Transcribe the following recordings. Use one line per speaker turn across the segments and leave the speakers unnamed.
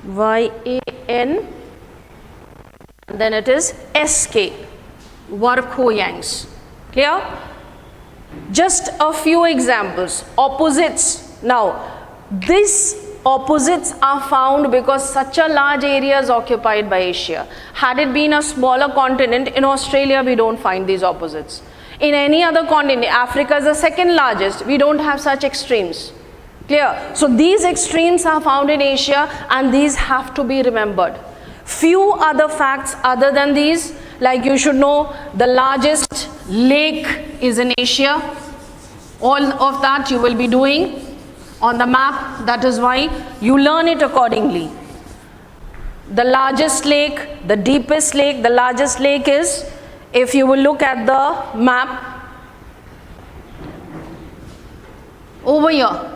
Y-A-N, and then it is S-K, Warkhoyangs. Clear? Just a few examples. Opposites. Now, these opposites are found because such a large area is occupied by Asia. Had it been a smaller continent, in Australia we don't find these opposites. In any other continent, Africa is the second largest, we don't have such extremes. Clear? So these extremes are found in Asia, and these have to be remembered. Few other facts other than these, like you should know the largest lake is in Asia. All of that you will be doing on the map. That is why you learn it accordingly. The largest lake, the deepest lake, the largest lake is, if you will look at the map over here.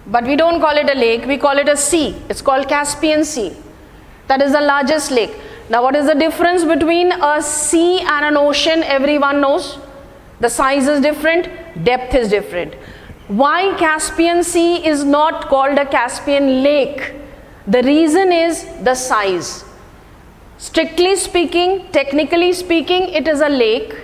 But we don't call it a lake, we call it a sea. It's called Caspian Sea. That is the largest lake. Now what is the difference between a sea and an ocean? Everyone knows. The size is different, depth is different. Why Caspian Sea is not called a Caspian Lake? The reason is the size. Strictly speaking, technically speaking, it is a lake,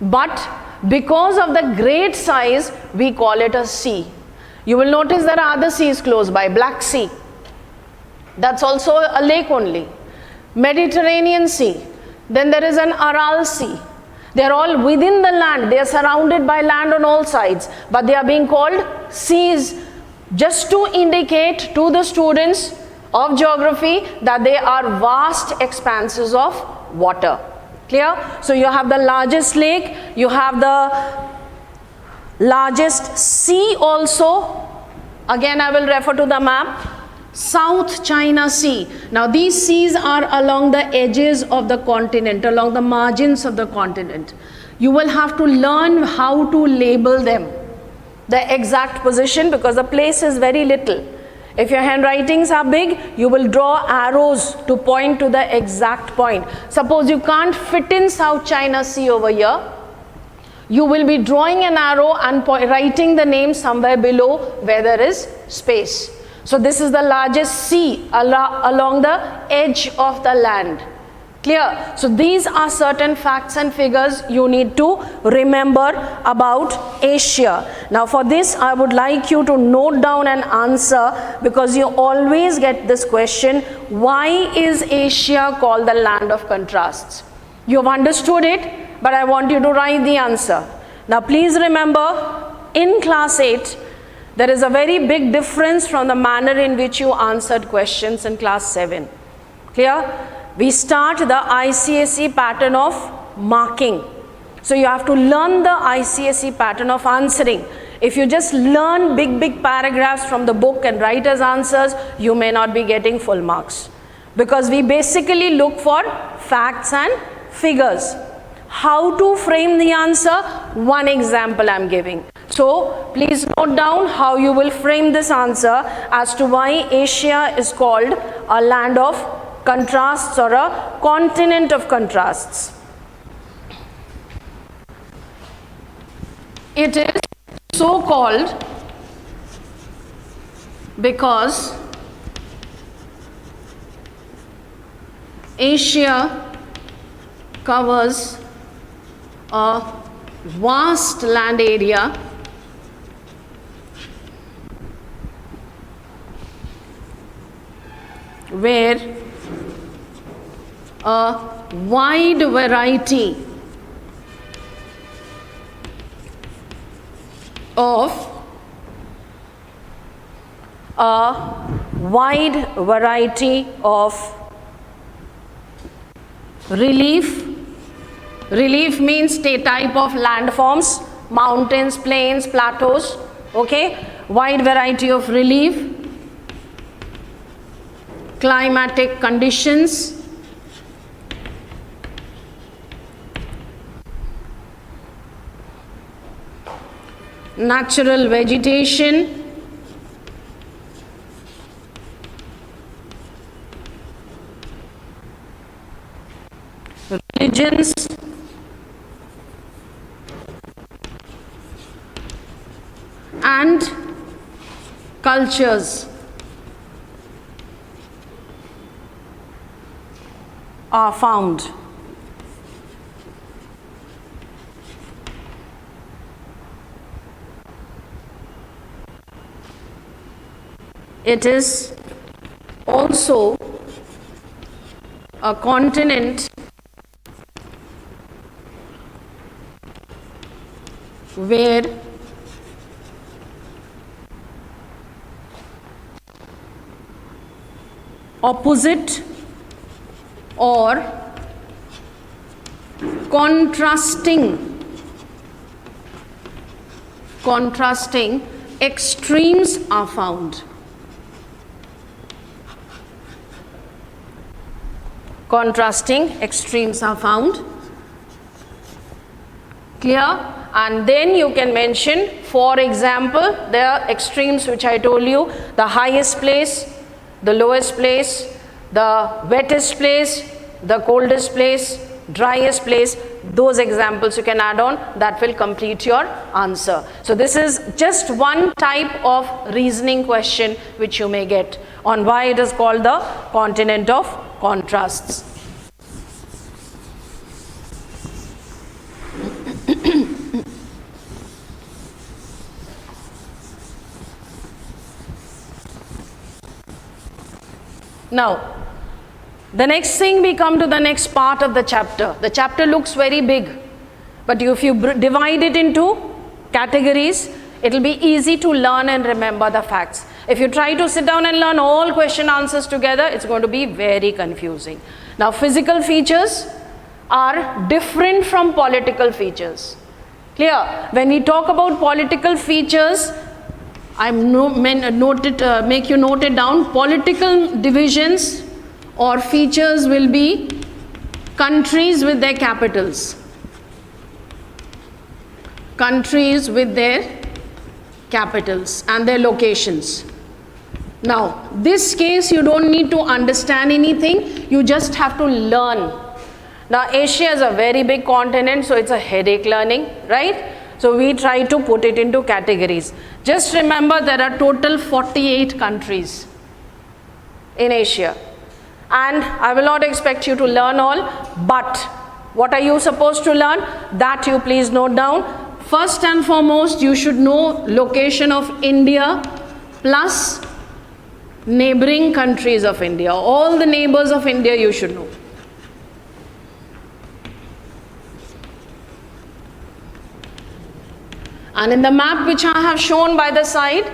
but because of the great size, we call it a sea. You will notice there are other seas close by. Black Sea, that's also a lake only. Mediterranean Sea, then there is an Aral Sea. They are all within the land, they are surrounded by land on all sides, but they are being called seas, just to indicate to the students of geography that they are vast expanses of water. Clear? So you have the largest lake, you have the largest sea also. Again I will refer to the map. South China Sea. Now these seas are along the edges of the continent, along the margins of the continent. You will have to learn how to label them, the exact position, because the place is very little. If your handwritings are big, you will draw arrows to point to the exact point. Suppose you can't fit in South China Sea over here, you will be drawing an arrow and writing the name somewhere below where there is space. So this is the largest sea along the edge of the land. Clear? So these are certain facts and figures you need to remember about Asia. Now for this I would like you to note down an answer, because you always get this question, why is Asia called the land of contrasts? You have understood it, but I want you to write the answer. Now please remember, in class 8, there is a very big difference from the manner in which you answered questions in class 7. Clear? We start the ICSE pattern of marking. So you have to learn the ICSE pattern of answering. If you just learn big paragraphs from the book and write as answers, you may not be getting full marks. Because we basically look for facts and figures. How to frame the answer? One example I am giving. So please note down how you will frame this answer as to why Asia is called a land of contrasts or a continent of contrasts. It is so called because Asia covers a vast land area where a wide variety of relief. Relief means type of landforms, mountains, plains, plateaus, okay? Wide variety of relief, climatic conditions, natural vegetation, religions, and cultures. are found. It is also a continent where opposite or contrasting extremes are found. Contrasting extremes are found. Clear? And then you can mention, for example, there are extremes which I told you, the highest place, the lowest place, the wettest place, the coldest place, driest place. Those examples you can add on, that will complete your answer. So this is just one type of reasoning question which you may get on why it is called the continent of contrasts. Now, the next thing, we come to the next part of the chapter. The chapter looks very big, but if you divide it into categories, it will be easy to learn and remember the facts. If you try to sit down and learn all question answers together, it's going to be very confusing. Now, physical features are different from political features. Clear? When we talk about political features, make you note it down. Political divisions or features will be countries with their capitals. Countries with their capitals and their locations. Now, this case you don't need to understand anything, you just have to learn. Now, Asia is a very big continent, so it's a headache learning, right? So we try to put it into categories. Just remember, there are total 48 countries in Asia. And I will not expect you to learn all, but what are you supposed to learn? That you please note down. First and foremost, you should know location of India plus neighboring countries of India. All the neighbors of India you should know. And in the map which I have shown by the side,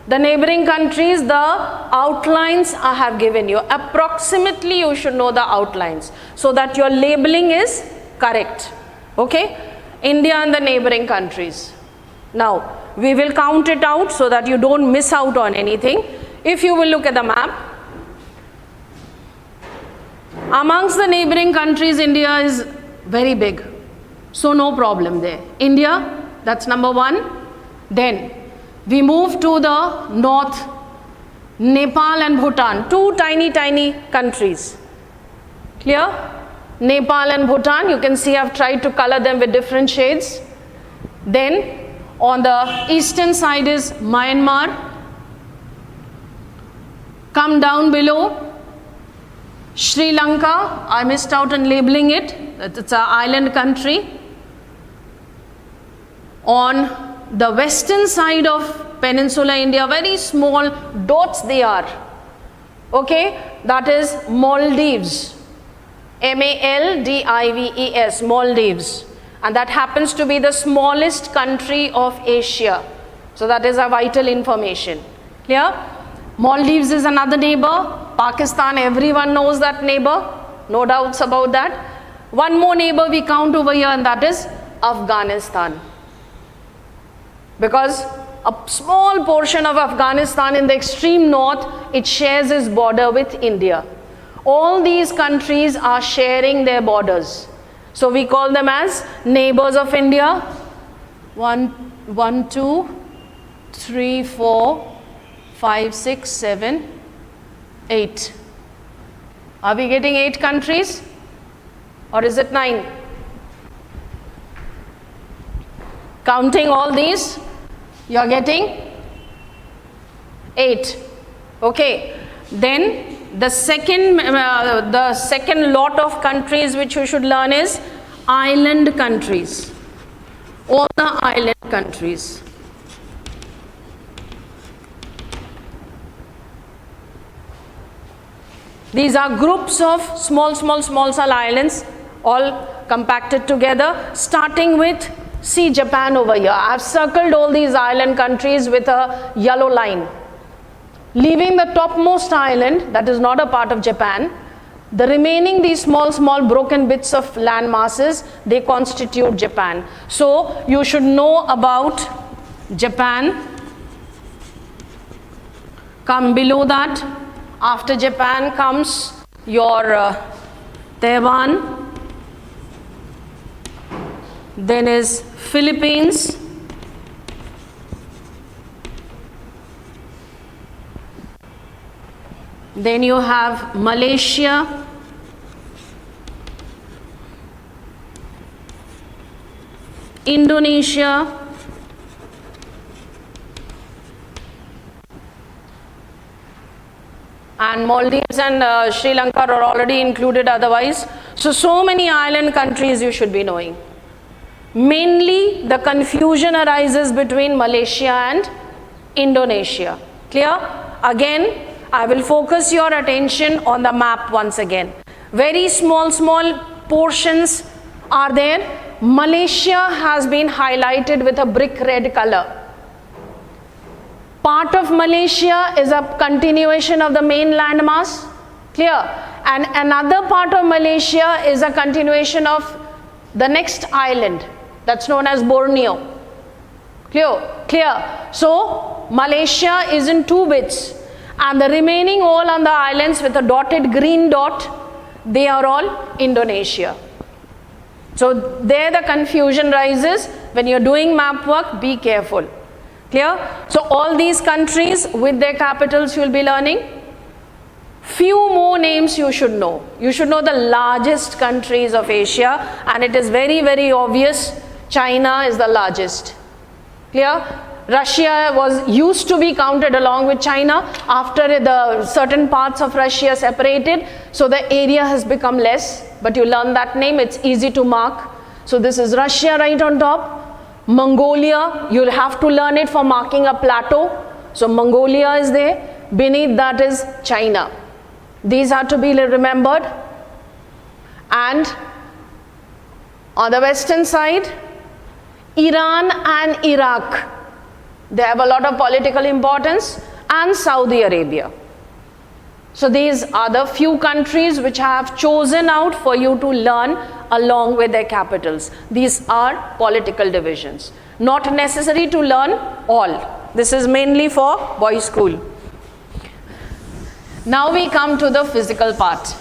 the neighboring countries, the outlines I have given you. Approximately you should know the outlines so that your labeling is correct. Okay? India and the neighboring countries. Now, we will count it out so that you don't miss out on anything. If you will look at the map, amongst the neighboring countries, India is very big. So no problem there. India, that's number one. Then we move to the north, Nepal and Bhutan, two tiny countries. Clear? Nepal and Bhutan, you can see I've tried to color them with different shades. Then on the eastern side is Myanmar. Come down below, Sri Lanka, I missed out on labeling it, it's an island country. On the western side of Peninsular India, very small dots they are. Okay, that is Maldives. Maldives, Maldives. And that happens to be the smallest country of Asia. So that is a vital information. Clear? Maldives is another neighbor. Pakistan, everyone knows that neighbor. No doubts about that. One more neighbor we count over here, and that is Afghanistan. Because a small portion of Afghanistan in the extreme north, it shares its border with India. All these countries are sharing their borders. So we call them as neighbors of India. 1, 2, 3, 4, 5, 6, 7, 8. Are we getting 8 countries? Or is it 9? Counting all these, you are getting 8. Okay. Then the second lot of countries which you should learn is island countries. All the island countries. These are groups of small islands, all compacted together, starting with, see Japan over here. I have circled all these island countries with a yellow line. Leaving the topmost island, that is not a part of Japan, the remaining these small broken bits of land masses, they constitute Japan. So you should know about Japan. Come below that. After Japan comes your Taiwan, then is Philippines, then you have Malaysia, Indonesia, and Maldives and Sri Lanka are already included otherwise. So many island countries you should be knowing. Mainly the confusion arises between Malaysia and Indonesia. Clear? Again, I will focus your attention on the map once again. Very small portions are there. Malaysia has been highlighted with a brick red color. Part of Malaysia is a continuation of the main landmass. Clear? And another part of Malaysia is a continuation of the next island, that's known as Borneo. Clear? So Malaysia is in two bits, and the remaining all on the islands with a dotted green dot, they are all Indonesia. So there the confusion rises. When you're doing map work, be careful. Clear? So all these countries with their capitals you will be learning. Few more names you should know. You should know the largest countries of Asia, and it is very obvious. China is the largest. Clear? Russia used to be counted along with China. After the certain parts of Russia separated, so the area has become less, but you learn that name, it's easy to mark. So this is Russia right on top. Mongolia, you'll have to learn it for marking a plateau. So Mongolia is there. Beneath that is China. These are to be remembered. And on the western side, Iran and Iraq, they have a lot of political importance, and Saudi Arabia. So these are the few countries which I have chosen out for you to learn along with their capitals. These are political divisions. Not necessary to learn all. This is mainly for boys' school. Now we come to the physical part.